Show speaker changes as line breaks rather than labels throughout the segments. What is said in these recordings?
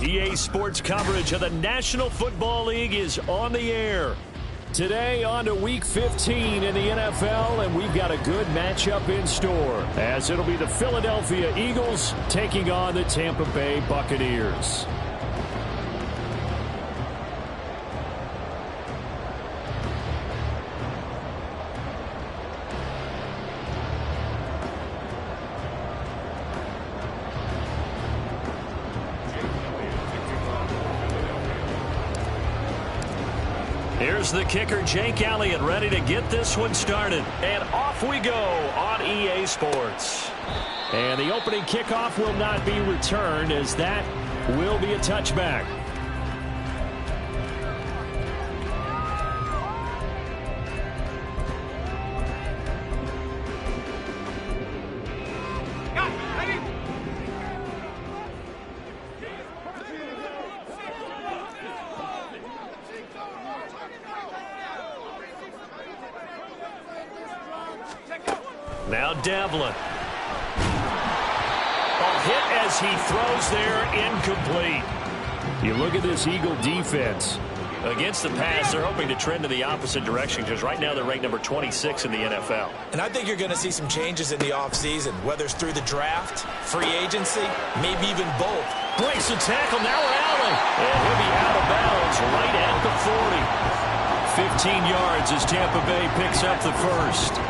EA Sports coverage of the National Football League is on the air. Today on to Week 15 in the NFL, and we've got a good matchup in store, as it'll be the Philadelphia Eagles taking on the Tampa Bay Buccaneers. Here's the kicker, Jake Elliott, ready to get this one started. And off we go on EA Sports. And the opening kickoff will not be returned, as that will be a touchback. Now Devlin. A hit as he throws there, incomplete. You look at this Eagle defense. Against the pass, they're hoping to trend in the opposite direction, because right now they're ranked number 26 in the NFL.
And I think you're going to see some changes in the offseason, whether it's through the draft, free agency, maybe even both.
Breaks the tackle, now Allen. And he'll be out of bounds right at the 40. 15 yards as Tampa Bay picks up the first.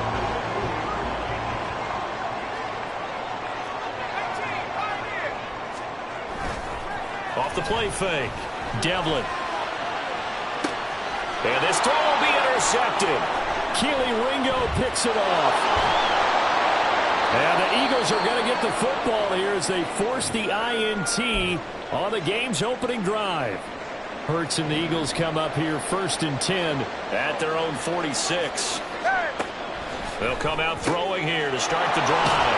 Off the play fake. Devlin. And this throw will be intercepted. Keely Ringo picks it off. And the Eagles are going to get the football here as they force the INT on the game's opening drive. Hurts and the Eagles come up here 1st and 10 at their own 46. They'll come out throwing here to start the drive.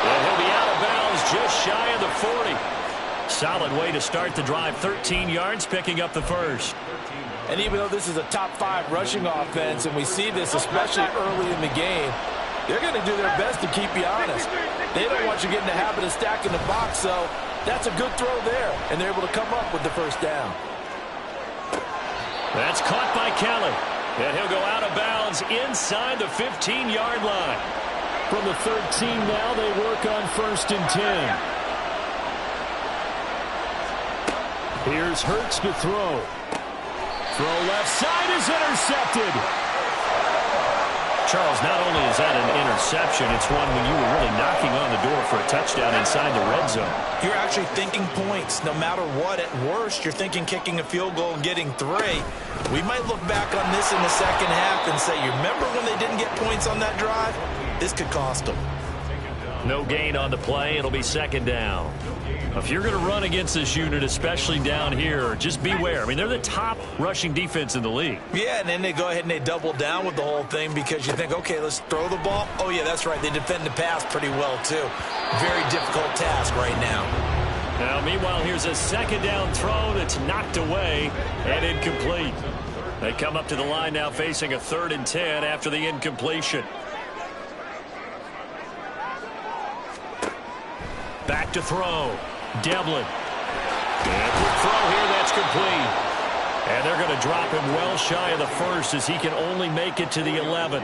And he'll be out of bounds just shy of the 40. solid way to start the drive. 13 yards, picking up the first.
And even though this is a top-5 rushing offense, and we see this especially early in the game, they're going to do their best to keep you honest. They don't want you getting the habit of stacking the box, so that's a good throw there, and they're able to come up with the first down.
That's caught by Kelly, and he'll go out of bounds inside the 15-yard line. From the 13 now, they work on 1st and 10. Here's Hurts to throw. Throw left side is intercepted. Charles, not only is that an interception, it's one when you were really knocking on the door for a touchdown inside the red zone.
You're actually thinking points. No matter what, at worst, you're thinking kicking a field goal and getting 3. We might look back on this in the second half and say, you remember when they didn't get points on that drive? This could cost them.
No gain on the play. It'll be 2nd down. If you're going to run against this unit, especially down here, just beware. I mean, they're the top rushing defense in the league.
Yeah, and then they go ahead and they double down with the whole thing because you think, okay, let's throw the ball. Oh, yeah, that's right. They defend the pass pretty well, too. Very difficult task right now.
Now, meanwhile, here's a 2nd down throw that's knocked away and incomplete. They come up to the line now facing a 3rd and 10 after the incompletion. Back to throw. Devlin. And quick throw here, that's complete. And they're going to drop him well shy of the first as he can only make it to the 11.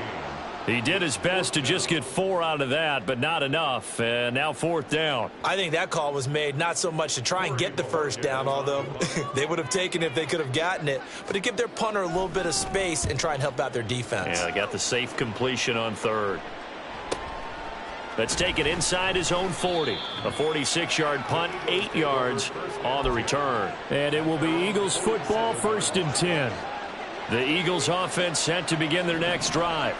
He did his best to just get 4 out of that, but not enough. And now 4th down.
I think that call was made not so much to try and get the first down, although they would have taken it if they could have gotten it, but to give their punter a little bit of space and try and help out their defense.
Yeah, they got the safe completion on 3rd. That's taken inside his own 40. A 46-yard punt, 8 yards on the return. And it will be Eagles football, 1st and 10. The Eagles offense set to begin their next drive.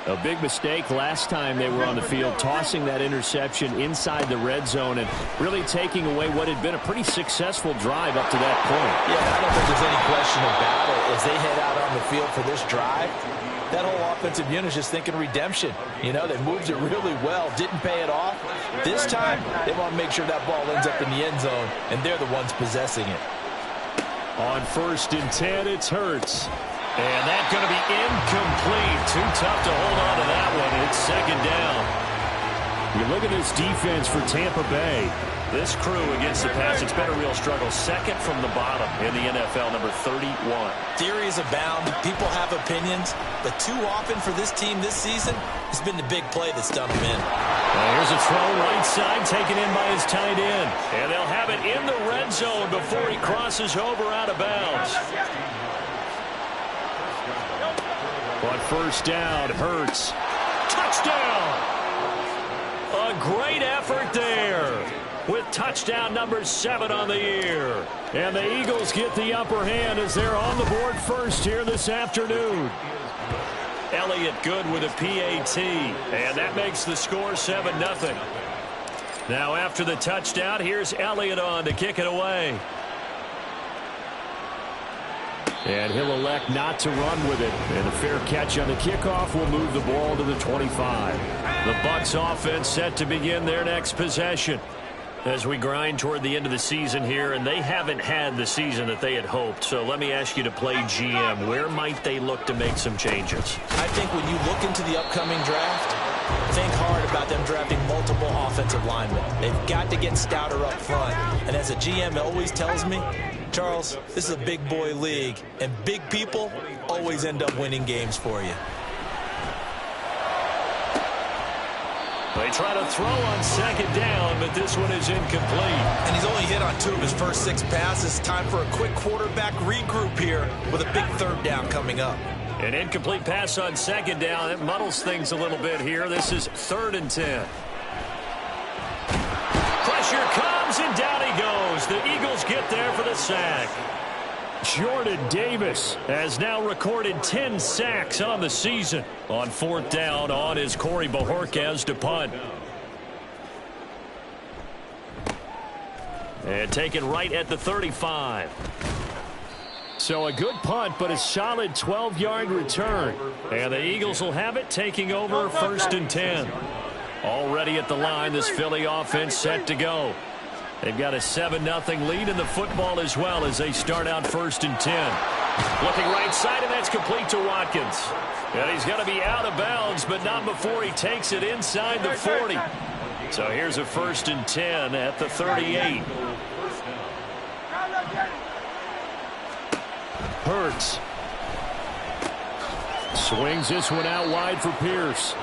A big mistake last time they were on the field, tossing that interception inside the red zone and really taking away what had been a pretty successful drive up to that point.
Yeah, I don't think there's any question about it. As they head out on the field for this drive, that whole offensive unit is just thinking redemption. You know, they moved it really well, didn't pay it off. This time, they want to make sure that ball ends up in the end zone, and they're the ones possessing it.
On 1st and 10, it's Hurts. And that's going to be incomplete. Too tough to hold on to that one. It's 2nd down. You look at this defense for Tampa Bay. This crew against the pass, it's been a real struggle. 2nd from the bottom in the NFL, number 31.
Theories abound. People have opinions. But too often for this team this season, it's been the big play that's done them in.
Here's a throw right side taken in by his tight end. And they'll have it in the red zone before he crosses over out of bounds. On 1st down, Hurts. Touchdown! A great effort there with touchdown number 7 on the year. And the Eagles get the upper hand as they're on the board first here this afternoon. Elliott good with a PAT, and that makes the score 7-0. Now after the touchdown, here's Elliott on to kick it away. And he'll elect not to run with it. And a fair catch on the kickoff will move the ball to the 25. The Bucks offense set to begin their next possession as we grind toward the end of the season here, and they haven't had the season that they had hoped. So let me ask you to play GM. Where might they look to make some changes?
I think when you look into the upcoming draft, think hard about them drafting multiple offensive linemen. They've got to get stouter up front. And as a GM always tells me, Charles, this is a big boy league, and big people always end up winning games for you.
They try to throw on 2nd down, but this one is incomplete.
And he's only hit on 2 of his first 6 passes. Time for a quick quarterback regroup here with a big 3rd down coming up.
An incomplete pass on 2nd down. It muddles things a little bit here. This is 3rd and 10. Pressure comes, and down he goes. The Eagles get there for the sack. Jordan Davis has now recorded 10 sacks on the season. On 4th down, on is Corey Bojorquez to punt. And taken right at the 35. So a good punt, but a solid 12-yard return. And the Eagles will have it, taking over 1st and 10. Already at the line, this Philly offense set to go. They've got a 7-0 lead in the football as well as they start out 1st and 10. Looking right side, and that's complete to Watkins. And he's going to be out of bounds, but not before he takes it inside the 40. So here's a 1st and 10 at the 38. Hurts. Swings this one out wide for Pierce.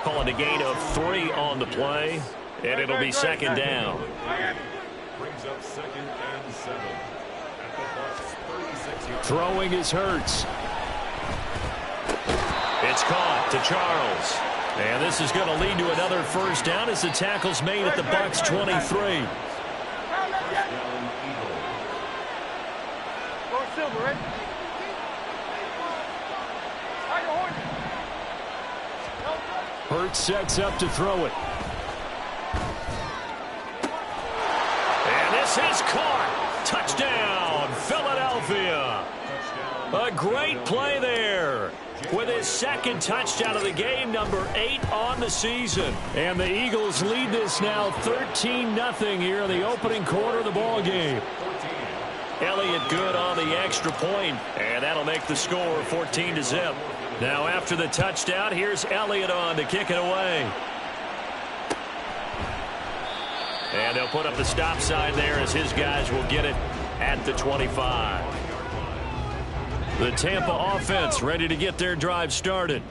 Calling a gain of 3 on the play, and it'll be 2nd down.
Brings up 2nd and 7. At the Bucks, 36.
Throwing is Hurts. It's caught to Charles. And this is going to lead to another 1st down as the tackle's made at the Bucks 23. Hurts sets up to throw it. And this is caught. Touchdown, Philadelphia. A great play there. With his 2nd touchdown of the game, number 8 on the season. And the Eagles lead this now 13-0 here in the opening quarter of the ball game. Elliott good on the extra point, and that'll make the score 14-0. Now after the touchdown, here's Elliott on to kick it away. And they'll put up the stop sign there as his guys will get it at the 25. The Tampa offense ready to get their drive started.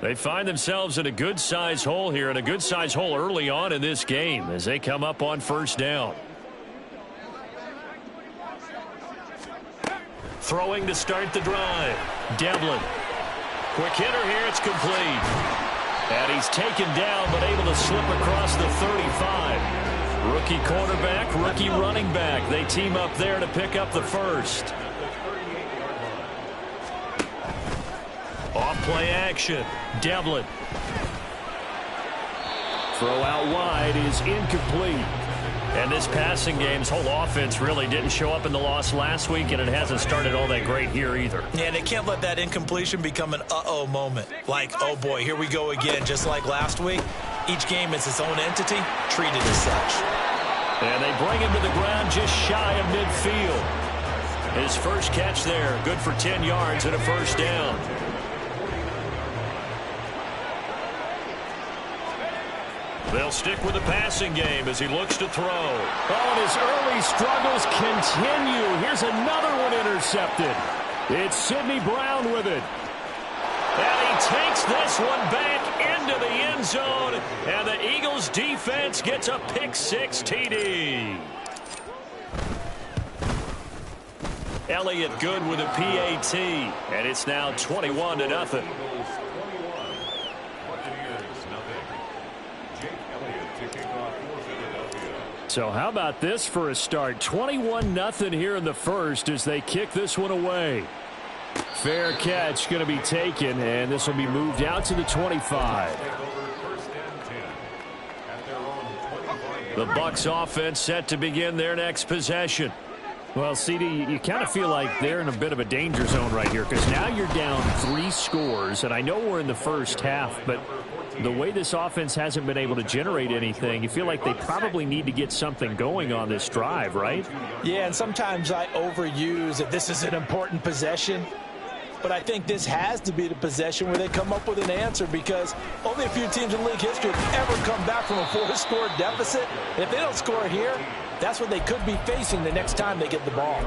They find themselves in a good-sized hole here, and a good-sized hole early on in this game as they come up on 1st down. Throwing to start the drive. Devlin. Quick hitter here. It's complete. And he's taken down but able to slip across the 35. Rookie quarterback, rookie running back. They team up there to pick up the 1st. Off play action. Devlin. Throw out wide is incomplete. And this passing game's whole offense really didn't show up in the loss last week, and it hasn't started all that great here either.
Yeah, they can't let that incompletion become an uh-oh moment. Like, oh boy, here we go again, just like last week. Each game is its own entity, treated as such.
And they bring him to the ground just shy of midfield. His first catch there, good for 10 yards and a 1st down. They'll stick with the passing game as he looks to throw. Oh, and his early struggles continue. Here's another one intercepted. It's Sidney Brown with it. And he takes this one back into the end zone. And the Eagles defense gets a pick-6 TD. Elliott good with a PAT. And it's now 21-0. So how about this for a start? 21-0 here in the 1st as they kick this one away. Fair catch going to be taken, and this will be moved out to the 25. The Bucks offense set to begin their next possession. Well, CD, you kind of feel like they're in a bit of a danger zone right here because now you're down 3 scores, and I know we're in the 1st half, but the way this offense hasn't been able to generate anything, you feel like they probably need to get something going on this drive, right?
Yeah, and sometimes I overuse that this is an important possession. But I think this has to be the possession where they come up with an answer because only a few teams in league history have ever come back from a 4-score deficit. And if they don't score here, that's what they could be facing the next time they get the ball.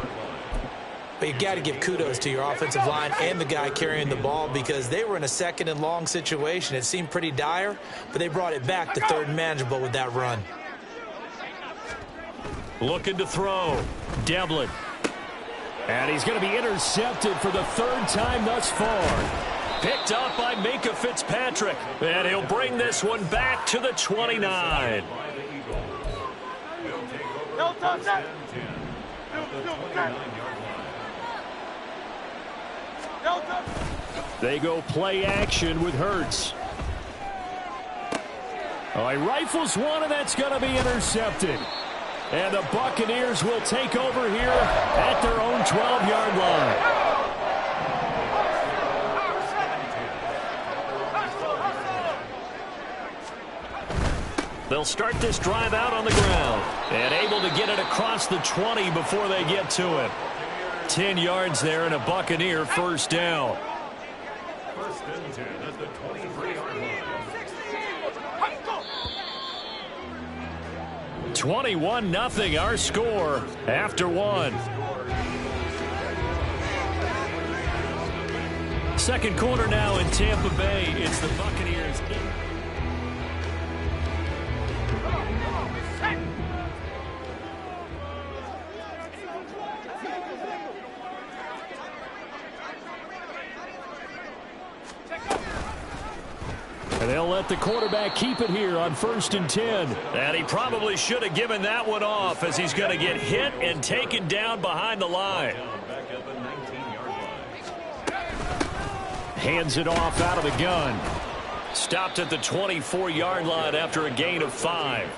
But you've got to give kudos to your offensive line and the guy carrying the ball because they were in a 2nd and long situation. It seemed pretty dire, but they brought it back to 3rd and manageable with that run.
Looking to throw. Devlin. And he's going to be intercepted for the 3rd time thus far. Picked up by Minka Fitzpatrick. And he'll bring this one back to the 29. They go play action with Hurts. Oh, he rifles one, and that's going to be intercepted. And the Buccaneers will take over here at their own 12-yard line. They'll start this drive out on the ground and able to get it across the 20 before they get to it. 10 yards there and a Buccaneer first down.
First and 10 at the 23-yard line.
21-0 our score after one. Second quarter now in Tampa Bay. It's the Buccaneers. And they'll let the quarterback keep it here on 1st and 10. And he probably should have given that one off as he's going to get hit and taken down behind the line. Hands it off out of the gun. Stopped at the 24-yard line after a gain of 5.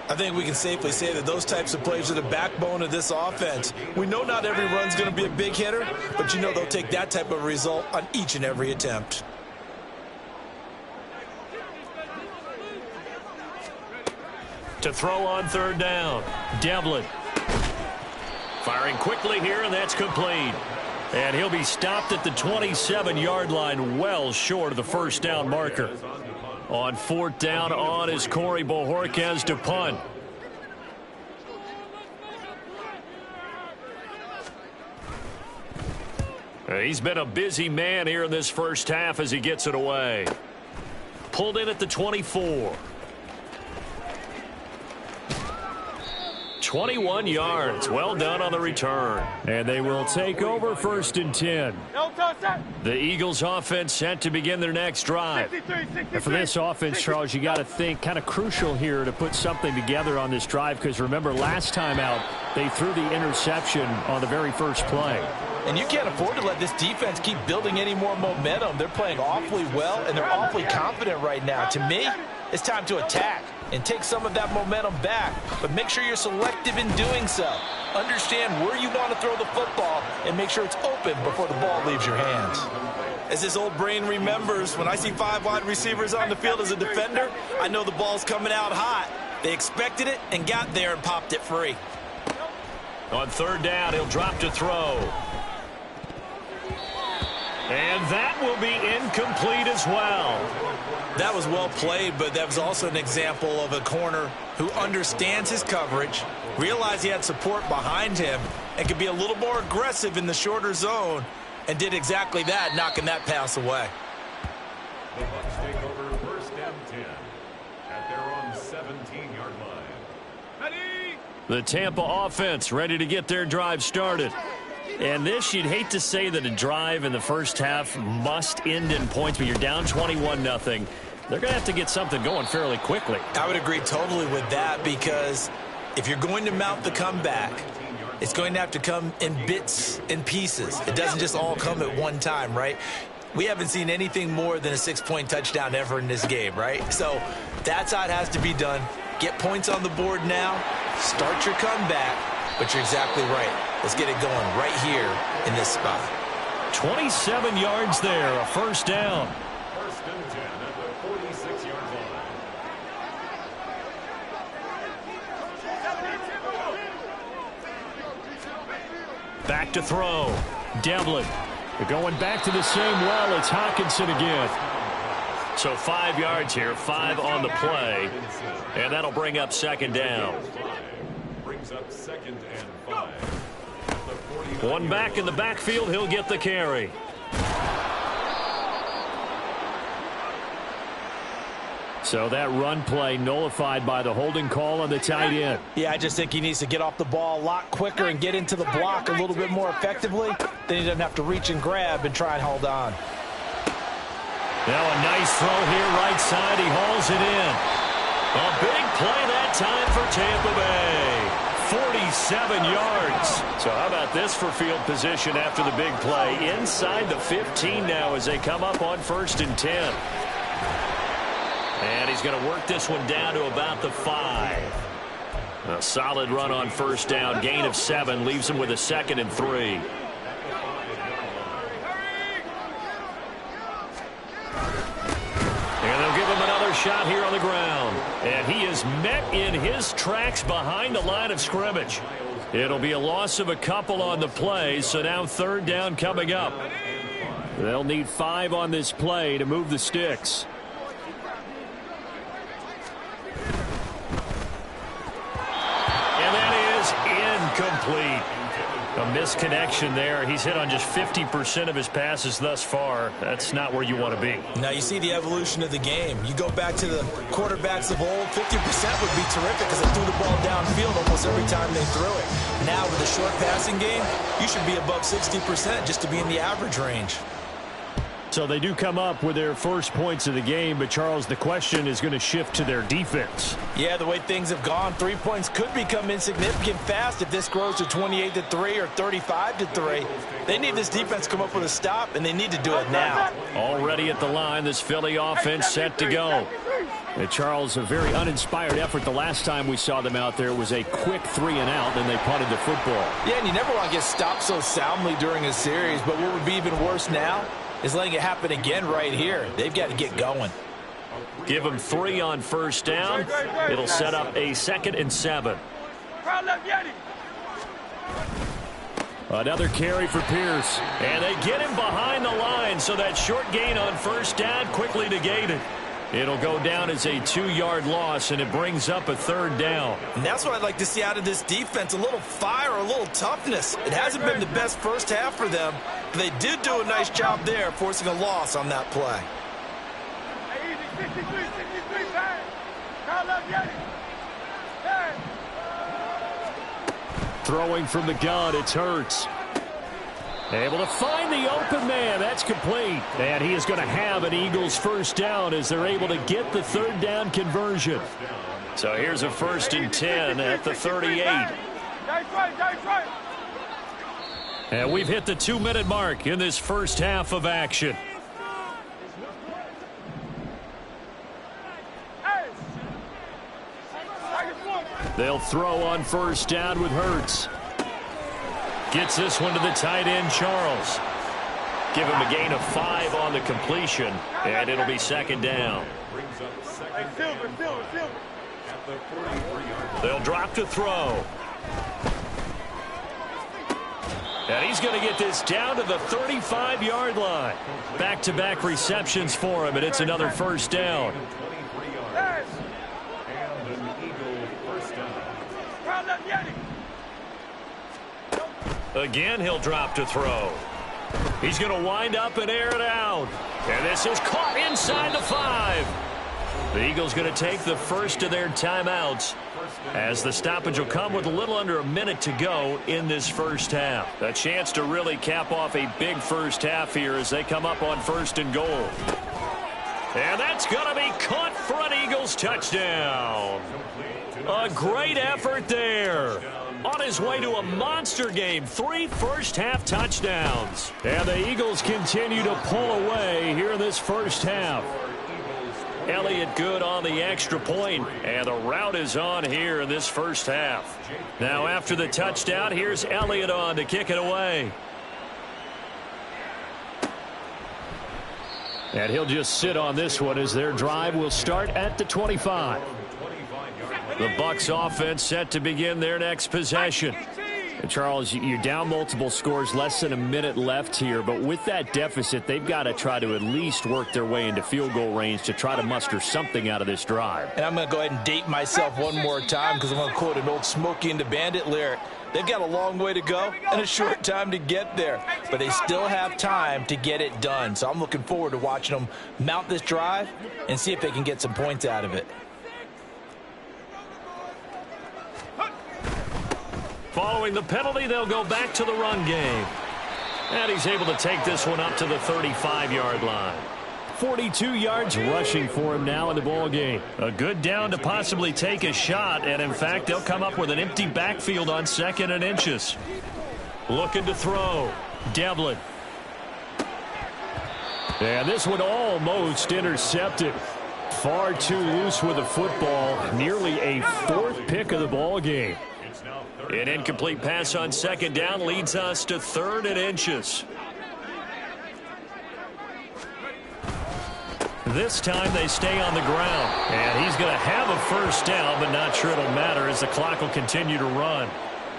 I think we can safely say that those types of plays are the backbone of this offense. We know not every run's going to be a big hitter, but you know they'll take that type of result on each and every attempt.
To throw on 3rd down. Devlin. Firing quickly here, and that's complete. And he'll be stopped at the 27-yard line, well short of the first down marker. On 4th down on is Corey Bojorquez to punt. He's been a busy man here in this first half as he gets it away. Pulled in at the 24. 21 yards. Well done on the return. And they will take over 1st and 10. The Eagles offense set to begin their next drive.
And for this offense, Charles, you got to think kind of crucial here to put something together on this drive, because remember last time out they threw the interception on the very first play.
And you can't afford to let this defense keep building any more momentum. They're playing awfully well, and they're awfully confident right now. To me, it's time to attack and take some of that momentum back. But make sure you're selective in doing so. Understand where you want to throw the football and make sure it's open before the ball leaves your hands. As this old brain remembers, when I see 5 wide receivers on the field as a defender, I know the ball's coming out hot. They expected it and got there and popped it free.
On 3rd down, he'll drop to throw. And that will be incomplete as well.
That was well played, but that was also an example of a corner who understands his coverage, realized he had support behind him, and could be a little more aggressive in the shorter zone, and did exactly that, knocking that pass away.
The Bucks take over 1st and 10 at their own 17-yard line.
The Tampa offense ready to get their drive started. And this, you'd hate to say that a drive in the first half must end in points, but you're down 21-0. They're going to have to get something going fairly quickly.
I would agree totally with that, because if you're going to mount the comeback, it's going to have to come in bits and pieces. It doesn't just all come at one time, right? We haven't seen anything more than a 6-point touchdown ever in this game, right? So that's how it has to be done. Get points on the board now. Start your comeback. But you're exactly right. Let's get it going right here in this spot.
27 yards there, a first down.
1st and 10 at the 46-yard line.
Back to throw. Devlin. They're going back to the same well. It's Hawkinson again. So 5 yards here, 5 on the play. And that'll bring up 2nd down.
Up 2nd and 5.
One back in the backfield, he'll get the carry. So that run play nullified by the holding call on the tight end.
Yeah, I just think he needs to get off the ball a lot quicker and get into the block a little bit more effectively. Then he doesn't have to reach and grab and try and hold on.
Now a nice throw here, right side. He hauls it in. A big play that time for Tampa Bay. 47 yards. So how about this for field position after the big play? Inside the 15 now as they come up on 1st and 10. And he's going to work this one down to about the 5. A solid run on 1st down. Gain of 7 leaves him with a 2nd and 3. And they'll give him another shot here on the ground.
And he is met in his tracks behind the line of scrimmage. It'll be a loss of a couple on the play, so now third down coming up. They'll need 5 on this play to move the sticks. And that is incomplete. A misconnection there. He's hit on just 50% of his passes thus far. That's not where you want to be.
Now you see the evolution of the game. You go back to the quarterbacks of old, 50% would be terrific because they threw the ball downfield almost every time they threw it. Now with a short passing game, you should be above 60% just to be in the average range.
So they do come up with their first points of the game, but Charles, the question is going to shift to their defense.
Yeah, the way things have gone, 3 points could become insignificant fast if this grows to 28-3 or 35-3. They need this defense to come up with a stop, and they need to do it now.
Already at the line, this Philly offense set to go. And Charles, a very uninspired effort the last time we saw them out there. It was a quick 3-and-out, and they punted the football.
Yeah, and you never want to get stopped so soundly during a series, but what would be even worse now is letting it happen again right here. They've got to get going.
Give them 3 on first down. It'll set up a 2nd and 7. Another carry for Pierce. And they get him behind the line, so that short gain on first down quickly negated. It'll go down as a 2-yard loss, and it brings up a 3rd down.
And that's what I'd like to see out of this defense, a little fire, a little toughness. It hasn't been the best first half for them, but they did do a nice job there, forcing a loss on that play.
Throwing from the gun, it's Hurts. Able to find the open man. That's complete. And he is going to have an Eagles first down as they're able to get the 3rd down conversion. So here's a 1st and 10 at the 38. And we've hit the 2-minute mark in this first half of action. They'll throw on first down with Hurts. Gets this one to the tight end, Charles. Give him a gain of 5 on the completion, and it'll be 2nd down. They'll drop to throw. And he's going to get this down to the 35-yard line. Back-to-back receptions for him, and it's another first down. Again, he'll drop to throw. He's going to wind up and air it out. And this is caught inside the 5. The Eagles going to take the first of their timeouts as the stoppage will come with a little under a minute to go in this first half. A chance to really cap off a big first half here as they come up on 1st and goal. And that's going to be caught for an Eagles touchdown. A great effort there. On his way to a monster game, 3 first-half touchdowns. And the Eagles continue to pull away here in this first half. Elliott good on the extra point, and the route is on here in this first half. Now after the touchdown, here's Elliott on to kick it away. And he'll just sit on this one as their drive will start at the 25. The Bucks offense set to begin their next possession. And Charles, you're down multiple scores, less than a minute left here, but with that deficit, they've got to try to at least work their way into field goal range to try to muster something out of this drive.
And I'm going to go ahead and date myself one more time because I'm going to quote an old Smokey and the Bandit lyric. They've got a long way to go and a short time to get there, but they still have time to get it done. So I'm looking forward to watching them mount this drive and see if they can get some points out of it.
Following the penalty, they'll go back to the run game. And he's able to take this one up to the 35-yard line. 42 yards rushing for him now in the ball game. A good down to possibly take a shot, and in fact, they'll come up with an empty backfield on 2nd and inches. Looking to throw. Devlin. And this one almost intercepted. Far too loose with the football. Nearly a 4th pick of the ball game. An incomplete pass on 2nd down leads us to 3rd and inches. This time they stay on the ground. And he's going to have a first down, but not sure it'll matter as the clock will continue to run.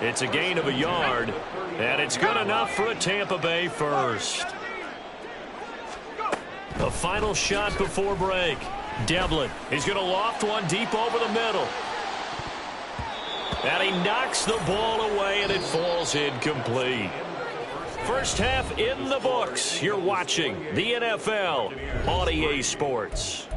It's a gain of a yard, and it's good enough for a Tampa Bay first. A final shot before break. Devlin, he's going to loft one deep over the middle. And he knocks the ball away, and it falls incomplete. First half in the books. You're watching the NFL on EA Sports.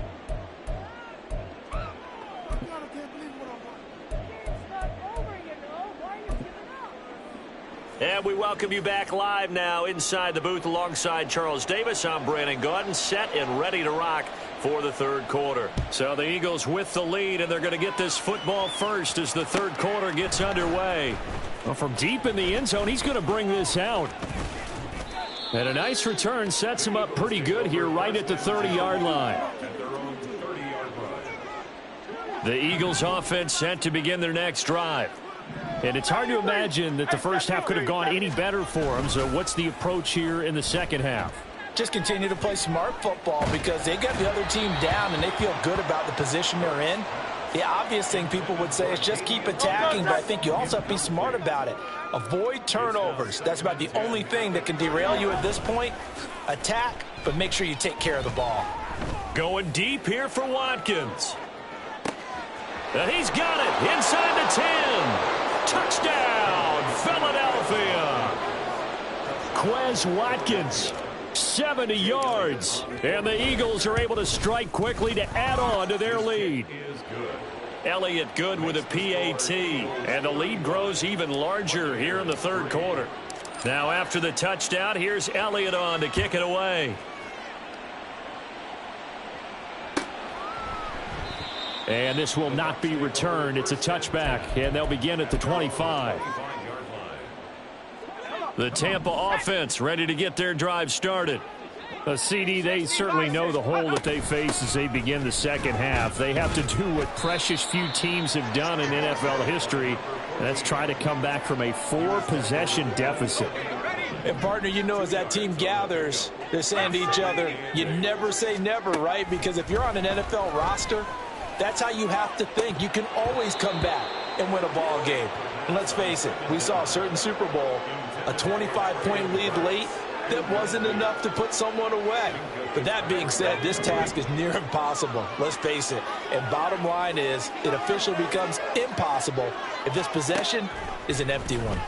And we welcome you back live now inside the booth alongside Charles Davis. I'm Brandon Gaudin, set and ready to rock for the third quarter. So the Eagles with the lead, and they're going to get this football first as the third quarter gets underway. Well, from deep in the end zone, he's going to bring this out. And a nice return sets him up pretty good here right at the 30-yard line. The Eagles offense set to begin their next drive. And it's hard to imagine that the first half could have gone any better for them. So what's the approach here in the second half?
Just continue to play smart football because they got the other team down and they feel good about the position they're in. The obvious thing people would say is just keep attacking, but I think you also have to be smart about it. Avoid turnovers. That's about the only thing that can derail you at this point. Attack, but make sure you take care of the ball.
Going deep here for Watkins. And he's got it inside the 10. Touchdown, Philadelphia. Quez Watkins, 70 yards. And the Eagles are able to strike quickly to add on to their lead. Elliott good with a PAT. And the lead grows even larger here in the third quarter. Now after the touchdown, here's Elliott on to kick it away. And this will not be returned. It's a touchback, and they'll begin at the 25. The Tampa offense ready to get their drive started. CD, they certainly know the hole that they face as they begin the second half. They have to do what precious few teams have done in NFL history, and that's try to come back from a 4-possession deficit.
And, partner, you know, as that team gathers, they're saying to each other, you never say never, right? Because if you're on an NFL roster, that's how you have to think. You can always come back and win a ball game. And let's face it, we saw a certain Super Bowl, a 25-point lead late that wasn't enough to put someone away. But that being said, this task is near impossible. Let's face it. And bottom line is, it officially becomes impossible if this possession is an empty one.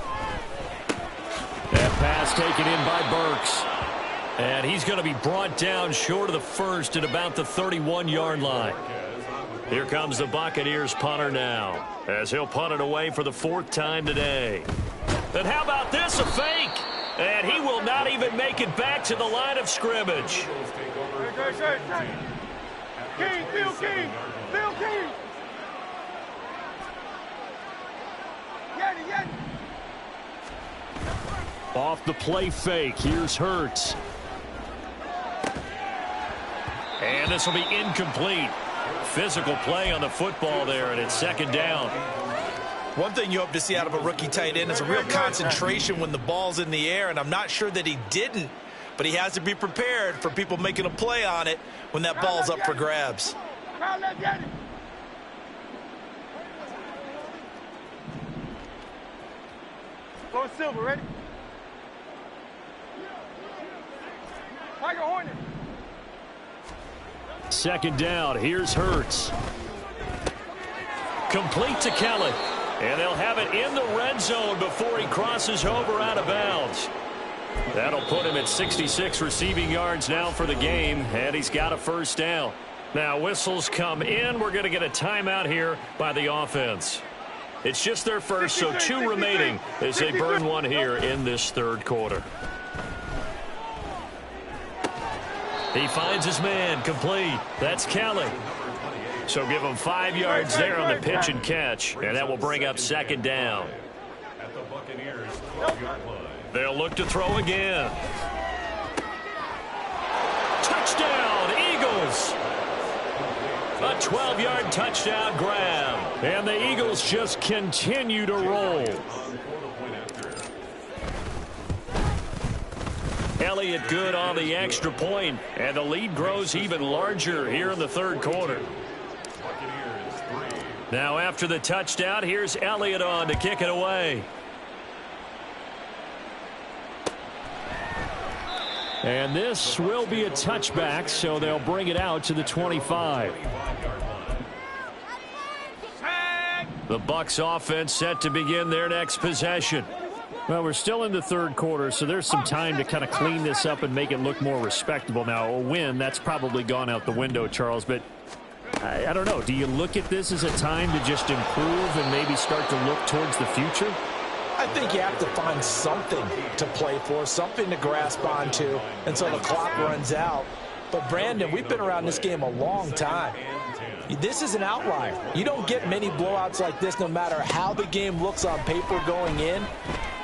That pass taken in by Buccs. And he's going to be brought down short of the first at about the 31-yard line. Here comes the Buccaneers punter now, as he'll punt it away for the 4th time today. And how about this, a fake? And he will not even make it back to the line of scrimmage.
King, Phil King, Phil King. Yanni.
Off the play fake, here's Hurts. And this will be incomplete. Physical play on the football there, and it's second down.
One thing you hope to see out of a rookie tight end is a real concentration when the ball's in the air, and I'm not sure that he didn't, but he has to be prepared for people making a play on it when that ball's up for grabs.
Going silver, ready? Tiger Hornet.
Second down, here's Hurts. Complete to Kelly. And they'll have it in the red zone before he crosses over out of bounds. That'll put him at 66 receiving yards now for the game, and he's got a first down. Now whistles come in. We're going to get a timeout here by the offense. It's just their first, so 2 remaining as they burn one here in this third quarter. He finds his man, complete. That's Kelly. So give him 5 yards there on the pitch and catch, and that will bring up second down. They'll look to throw again. Touchdown, Eagles! A 12-yard touchdown grab. And the Eagles just continue to roll. Elliott good on the extra point, and the lead grows even larger here in the third quarter. Now after the touchdown, here's Elliott on to kick it away.
And this will be a touchback, so they'll bring it out to the 25.
The Bucks offense set to begin their next possession.
Well, we're still in the third quarter, so there's some time to kind of clean this up and make it look more respectable. Now, a win, that's probably gone out the window, Charles, but I don't know. Do you look at this as a time to just improve and maybe start to look towards the future?
I think you have to find something to play for, something to grasp onto until the clock runs out. But, Brandon, we've been around this game a long time. This is an outlier. You don't get many blowouts like this no matter how the game looks on paper going in.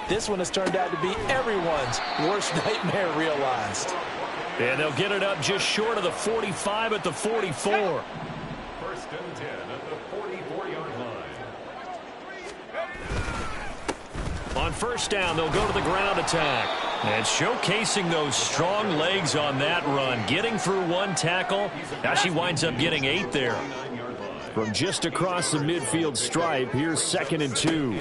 This one has turned out to be everyone's worst nightmare realized.
And they'll get it up just short of the 45 at the 44.
First and 10 at the 44-yard line.
On first down, they'll go to the ground attack. And showcasing those strong legs on that run. Getting through one tackle. Now she winds up getting 8 there.
From just across the midfield stripe, here's 2nd and 2.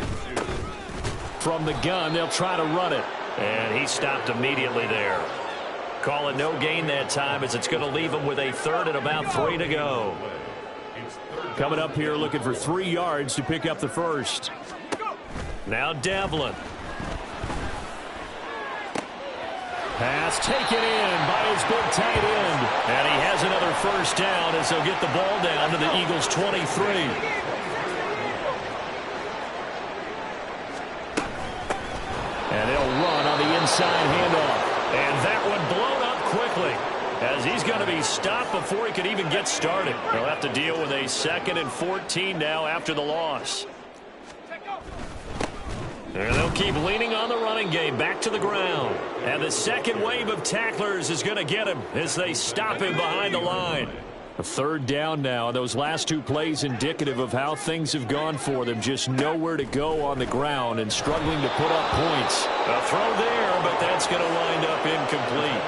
From the gun, they'll try to run it.
And he stopped immediately there. Call it no gain that time as it's going to leave him with a 3rd and about 3 to go.
Coming up here looking for 3 yards to pick up the first.
Now Devlin.
Pass taken in by his big tight end.
And he has another first down as they'll get the ball down to the Eagles' 23.
And they'll run on the inside handoff.
And that one blown up quickly as he's going to be stopped before he could even get started. They'll have to deal with a 2nd and 14 now after the loss. And they'll keep leaning on the running game back to the ground. And the second wave of tacklers is going to get him as they stop him behind the line.
A 3rd down now. Those last 2 plays indicative of how things have gone for them. Just nowhere to go on the ground and struggling to put up points.
A throw there, but that's going to wind up incomplete.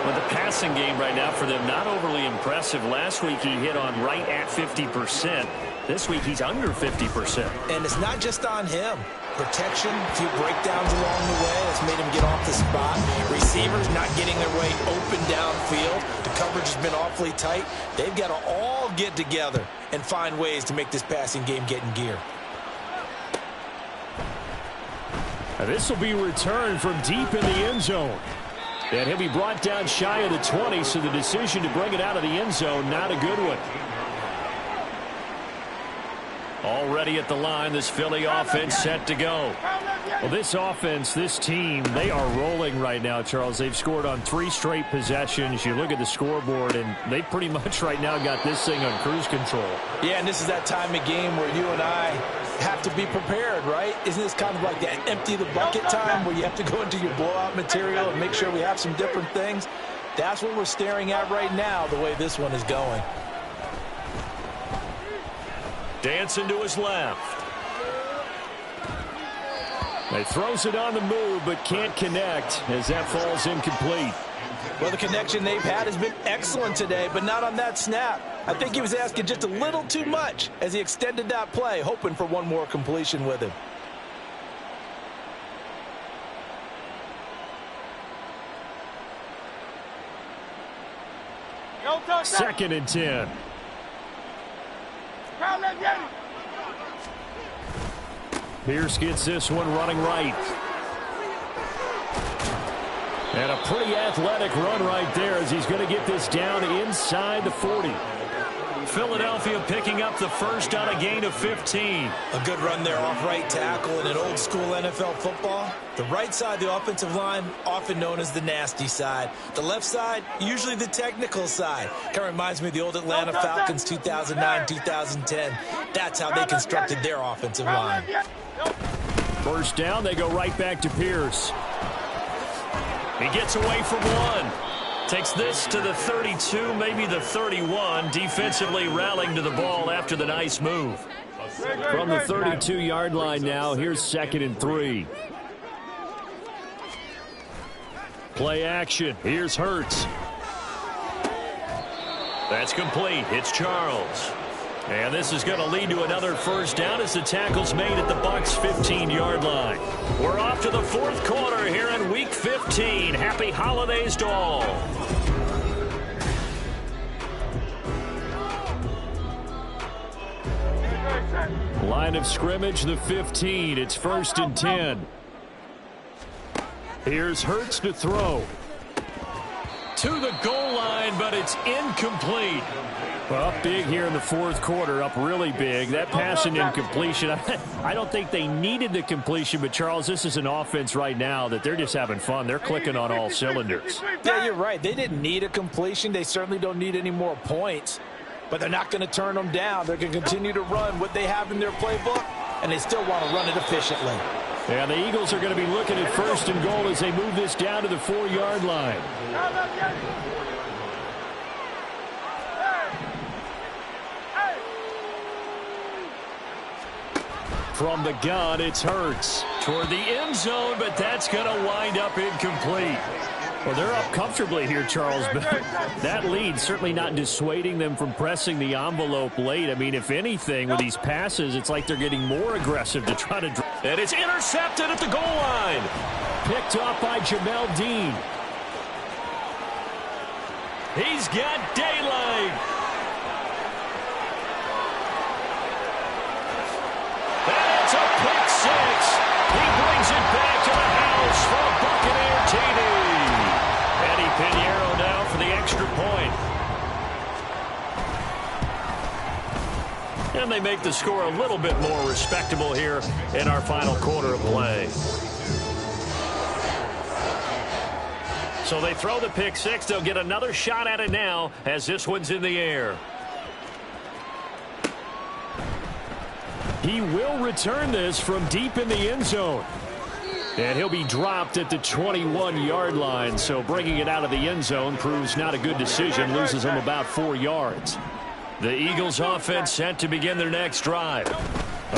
Well, the passing game right now for them, not overly impressive. Last week he hit on right at 50%. This week he's under 50%.
And it's not just on him. Protection, a few breakdowns along the way that's made him get off the spot. Receivers not getting their way open downfield. The coverage has been awfully tight. They've got to all get together and find ways to make this passing game get in gear.
This will be returned from deep in the end zone. And he'll be brought down shy of the 20, so the decision to bring it out of the end zone, not a good one.
Already at the line, this Philly offense set to go.
Well, this offense, this team, they are rolling right now, Charles. They've scored on 3 straight possessions. You look at the scoreboard, and they pretty much right now got this thing on cruise control.
Yeah, and this is that time of game where you and I have to be prepared, right? Isn't this kind of like that empty the bucket time where you have to go into your blowout material and make sure we have some different things? That's what we're staring at right now, the way this one is going.
Dancing to his left.
He throws it on the move, but can't connect as that falls incomplete.
Well, the connection they've had has been excellent today, but not on that snap. I think he was asking just a little too much as he extended that play, hoping for one more completion with him.
Second and 10. Pierce gets this one running right. And a pretty athletic run right there as he's going to get this down inside the 40.
Philadelphia picking up the first on a gain of 15.
A good run there off right tackle in an old school NFL football. The right side of the offensive line, often known as the nasty side. The left side, usually the technical side. Kind of reminds me of the old Atlanta Falcons 2009-2010. That's how they constructed their offensive line.
First down, they go right back to Pierce.
He gets away from one. Takes this to the 32, maybe the 31. Defensively rallying to the ball after the nice move.
From the 32-yard line now, here's 2nd and 3. Play action. Here's Hurts.
That's complete. It's Charles. And this is going to lead to another first down as the tackle's made at the Bucks' 15-yard line. We're off to the fourth quarter here in Week 15. Happy holidays to all.
Line of scrimmage, the 15. It's 1st and 10. Here's Hurts to throw.
To the goal line, but it's incomplete.
Well, up big here in the fourth quarter, up really big. That pass and incompletion, I don't think they needed the completion, but Charles, this is an offense right now that they're just having fun. They're clicking on all cylinders.
Yeah, you're right. They didn't need a completion. They certainly don't need any more points, but they're not going to turn them down. They're going to continue to run what they have in their playbook, and they still want to run it efficiently.
Yeah, the Eagles are going to be looking at 1st and goal as they move this down to the 4-yard line. From the gun, it's Hurts.
Toward the end zone, but that's going to wind up incomplete.
Well, they're up comfortably here, Charles, but that lead certainly not dissuading them from pressing the envelope late. I mean, if anything, with these passes, it's like they're getting more aggressive to try to...
And it's intercepted at the goal line.
Picked up by Jamel Dean.
He's got daylight. And it's a pick six. He brings it back to the house for a Buccaneer TD. Eddie Pinheiro now for the extra point. And they make the score a little bit more respectable here in our final quarter of play. So they throw the pick six. They'll get another shot at it now as this one's in the air.
He will return this from deep in the end zone. And he'll be dropped at the 21-yard line. So bringing it out of the end zone proves not a good decision. Loses him about 4 yards.
The Eagles offense set to begin their next drive.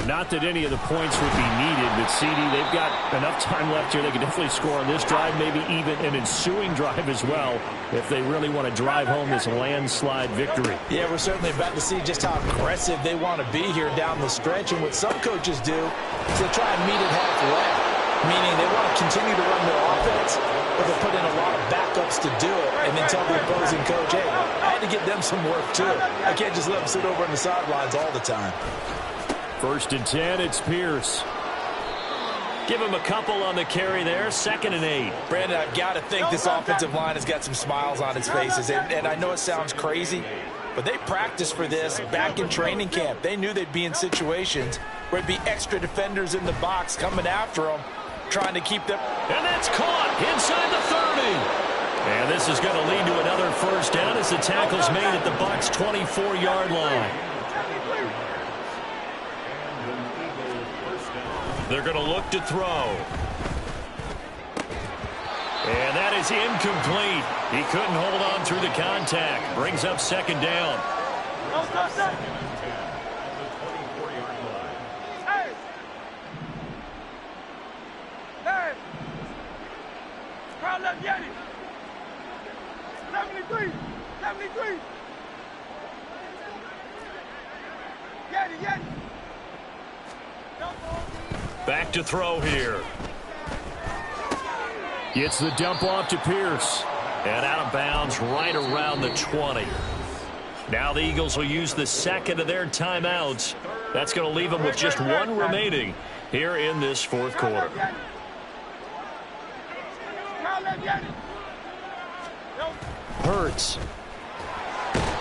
Not that any of the points would be needed, but CD, they've got enough time left here. They can definitely score on this drive, maybe even an ensuing drive as well, if they really want to drive home this landslide victory.
Yeah, we're certainly about to see just how aggressive they want to be here down the stretch. And what some coaches do is they try and meet it halfway, meaning they want to continue to run their offense, but they put in a lot of backups to do it, and then tell the opposing coach, hey, I had to give them some work too. I can't just let them sit over on the sidelines all the time.
1st and 10, it's Pierce.
Give him a couple on the carry there. 2nd and 8.
Brandon, I've got to think this offensive line has got some smiles on its faces. And I know it sounds crazy, but they practiced for this back in training camp. They knew they'd be in situations where there'd be extra defenders in the box coming after them, trying to keep them.
And that's caught inside the 30. And this is going to lead to another first down as the tackle's made at the Bucks' 24-yard line. They're going to look to throw. And that is incomplete. He couldn't hold on through the contact. Brings up 2nd down.
Hey! Hey! Crowd left Yeti! 73! 73! Yeti!
Back to throw here.
Gets the dump off to Pierce.
And out of bounds right around the 20. Now the Eagles will use the 2nd of their timeouts. That's going to leave them with just 1 remaining here in this 4th quarter.
Hurts.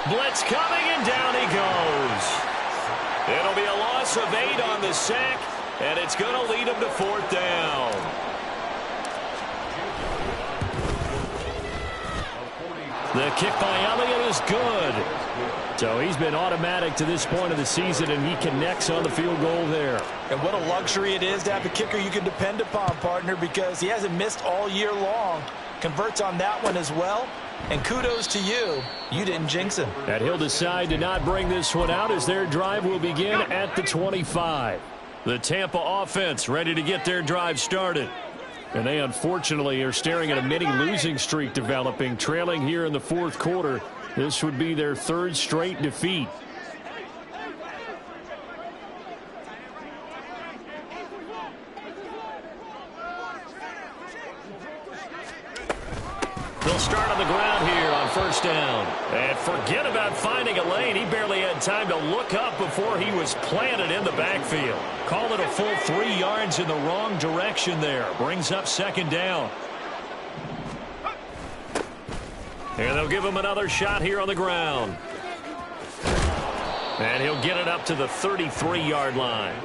Blitz coming, and down he goes. It'll be a loss of 8 on the sack, and it's going to lead them to 4th down.
The kick by Elliott is good. So he's been automatic to this point of the season, and he connects on the field goal there.
And what a luxury it is to have a kicker you can depend upon, partner, because he hasn't missed all year long. Converts on that one as well. And kudos to you. You didn't jinx him.
And he'll decide to not bring this one out as their drive will begin at the 25.
The Tampa offense ready to get their drive started.
And they unfortunately are staring at a mini losing streak developing, trailing here in the fourth quarter. This would be their third straight defeat. They'll start on the ground here on first down. And forget about finding a lane. He barely had time to look up before he was planted in the backfield. Call it a full 3 yards in the wrong direction there. Brings up second down. And they'll give him another shot here on the ground. And he'll get it up to the 33-yard line.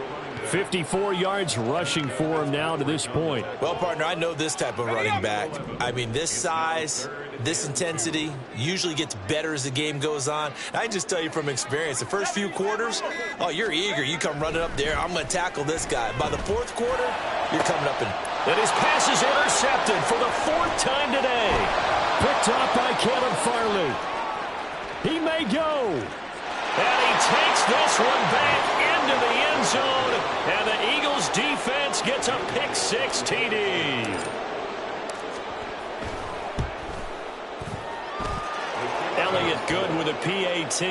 54 yards rushing for him now to this point.
Well, partner, I know this type of running back. I mean, this size, this intensity usually gets better as the game goes on. I can just tell you from experience, the first few quarters, oh, you're eager. You come running up there. I'm going to tackle this guy. By the fourth quarter, you're coming up
and his pass is intercepted for the 4th time today. Picked up by Caleb Farley. He may go. And he takes this one back into the end zone. And the Eagles defense gets a pick-6 TD. Elliott good with a PAT.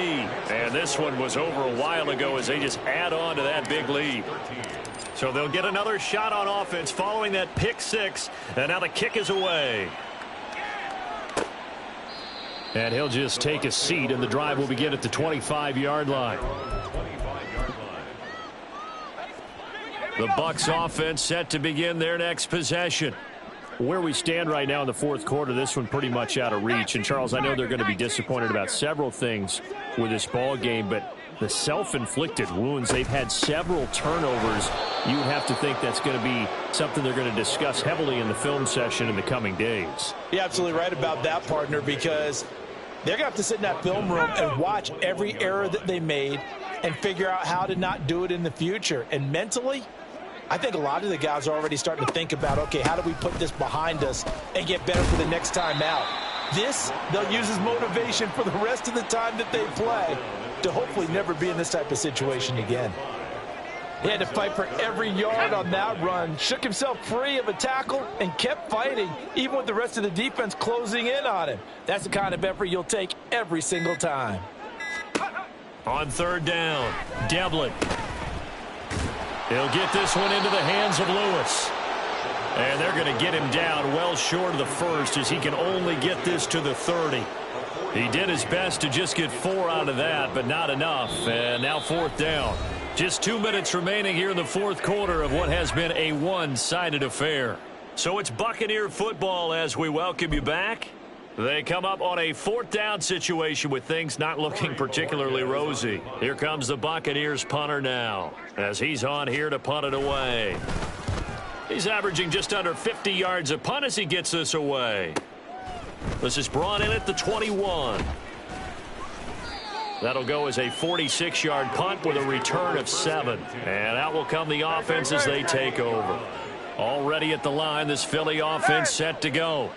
And this one was over a while ago as they just add on to that big lead. So they'll get another shot on offense following that pick-6. And now the kick is away. And he'll just take a seat, and the drive will begin at the 25-yard line. The Bucks offense set to begin their next possession. Where we stand right now in the fourth quarter, this one pretty much out of reach. And, Charles, I know they're going to be disappointed about several things with this ball game, but the self-inflicted wounds, they've had several turnovers. You would have to think that's going to be something they're going to discuss heavily in the film session in the coming days.
You're absolutely right about that, partner, because they're going to have to sit in that film room and watch every error that they made and figure out how to not do it in the future. And mentally, I think a lot of the guys are already starting to think about, okay, how do we put this behind us and get better for the next time out? This, they'll use as motivation for the rest of the time that they play to hopefully never be in this type of situation again. He had to fight for every yard on that run, shook himself free of a tackle, and kept fighting, even with the rest of the defense closing in on him. That's the kind of effort you'll take every single time.
On third down, Devlin. He'll get this one into the hands of Lewis. And they're going to get him down well short of the first as he can only get this to the 30. He did his best to just get 4 out of that, but not enough. And now fourth down. Just 2 minutes remaining here in the fourth quarter of what has been a one-sided affair. So it's Buccaneer football as we welcome you back. They come up on a fourth down situation with things not looking particularly rosy. Here comes the Buccaneers punter now as he's on here to punt it away. He's averaging just under 50 yards a punt as he gets this away. This is brought in at the 21. That'll go as a 46-yard punt with a return of 7. And out will come the offense as they take over. Already at the line, this Philly offense set to go.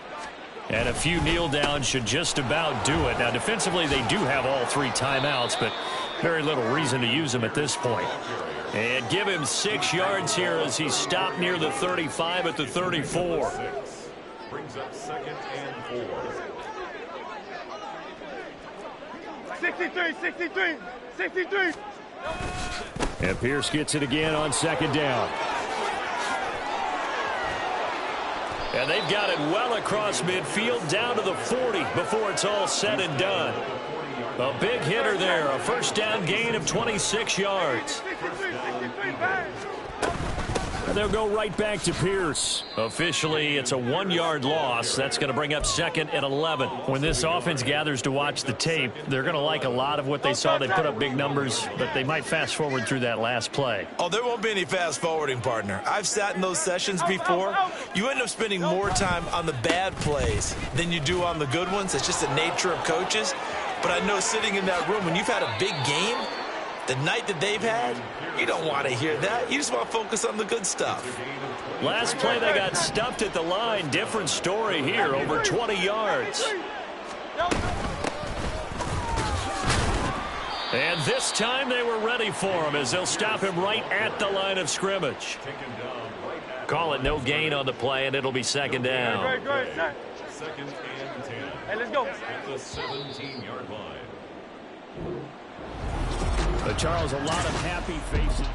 And a few kneel downs should just about do it. Now, defensively, they do have all 3 timeouts, but very little reason to use them at this point. And give him 6 yards here as he's stopped near the 35 at the 34.
Brings up 2nd and 4.
63.
And Pierce gets it again on second down. And they've got it well across midfield down to the 40 before it's all said and done. A big hitter there, a first down gain of 26 yards. And they'll go right back to Pierce. Officially, it's a 1-yard loss. That's going to bring up 2nd and 11. When this offense gathers to watch the tape, they're going to like a lot of what they saw. They put up big numbers, but they might fast forward through that last play.
Oh, there won't be any fast forwarding, partner. I've sat in those sessions before. You end up spending more time on the bad plays than you do on the good ones. It's just the nature of coaches. But I know sitting in that room, when you've had a big game, the night that they've had, you don't want to hear that. You just want to focus on the good stuff.
Last play, they got stuffed at the line. Different story here, over 20 yards. And this time they were ready for him as they'll stop him right at the line of scrimmage.
Taken down right at
Call it no gain on the play, and it'll be second down.
Great, set.
Second and 10.
Hey, let's go.
At the 17-yard line.
But Charles, a lot of happy faces.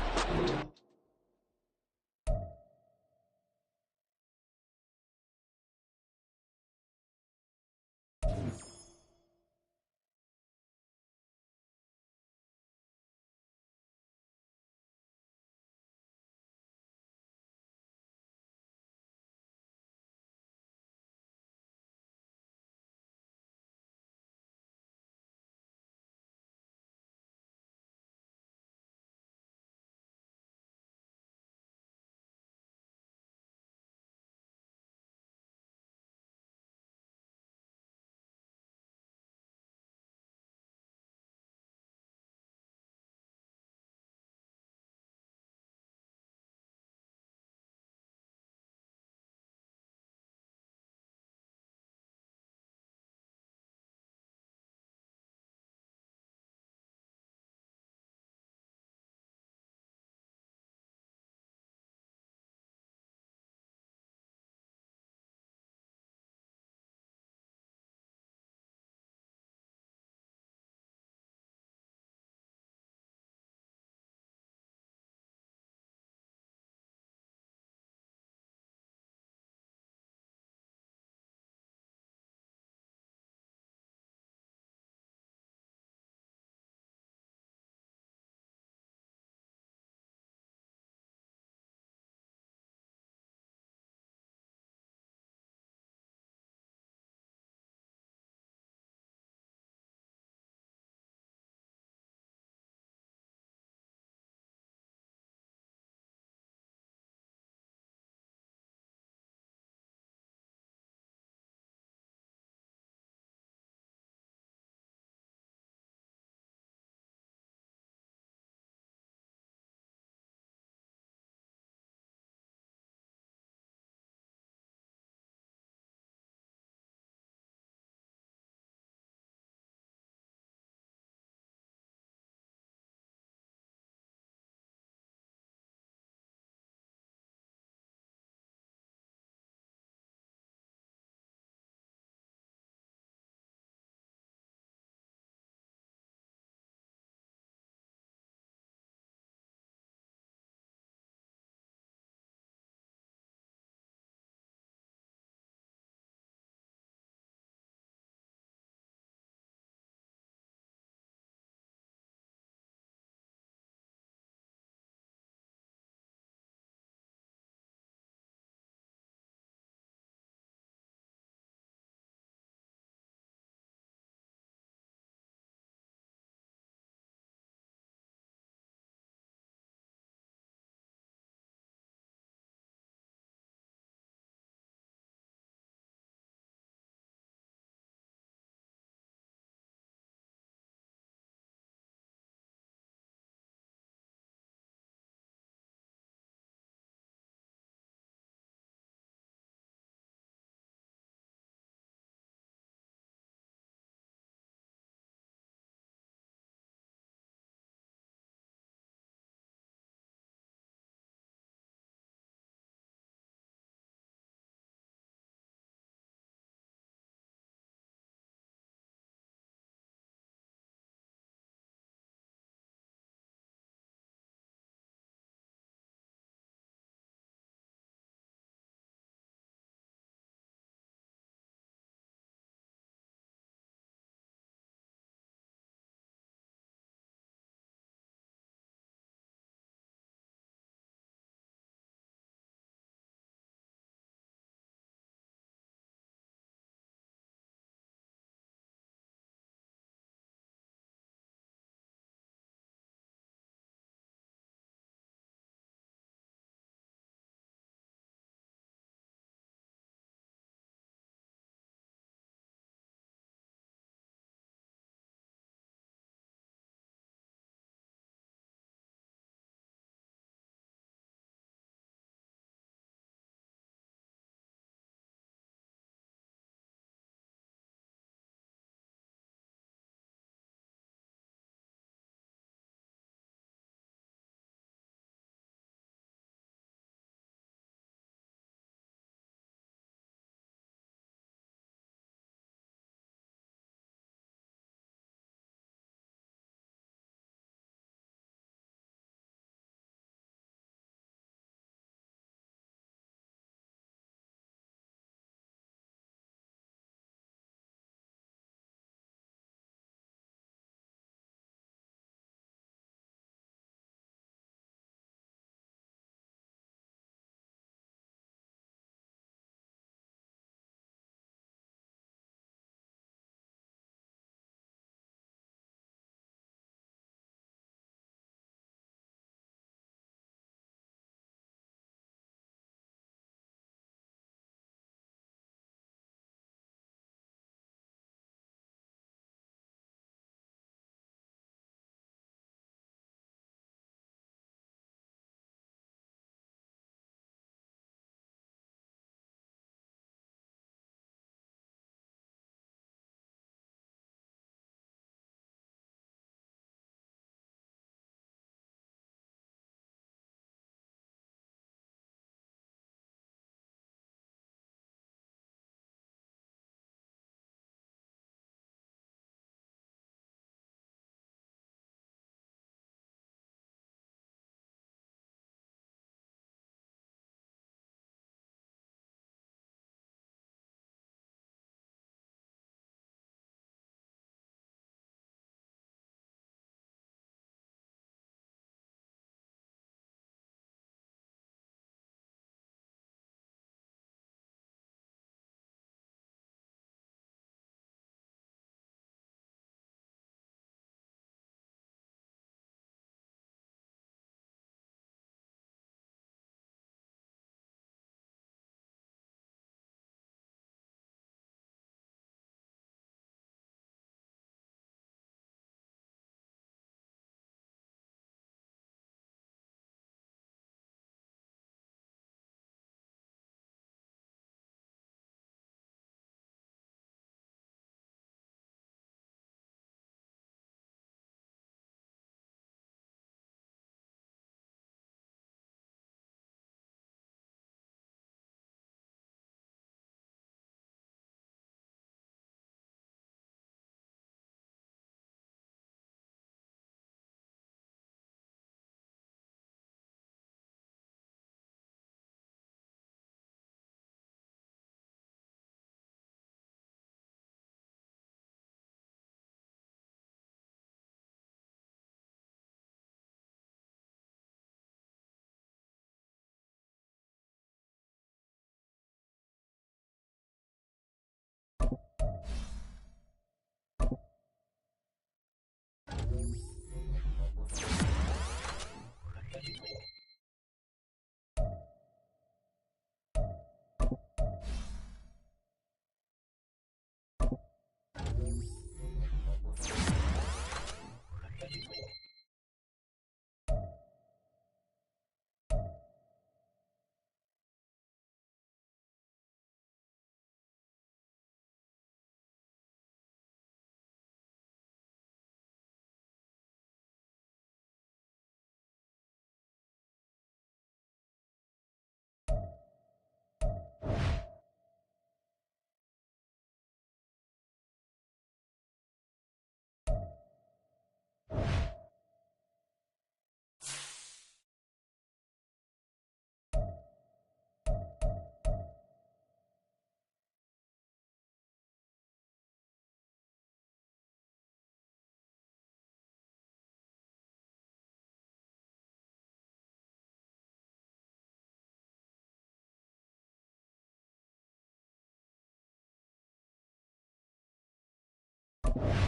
Ball.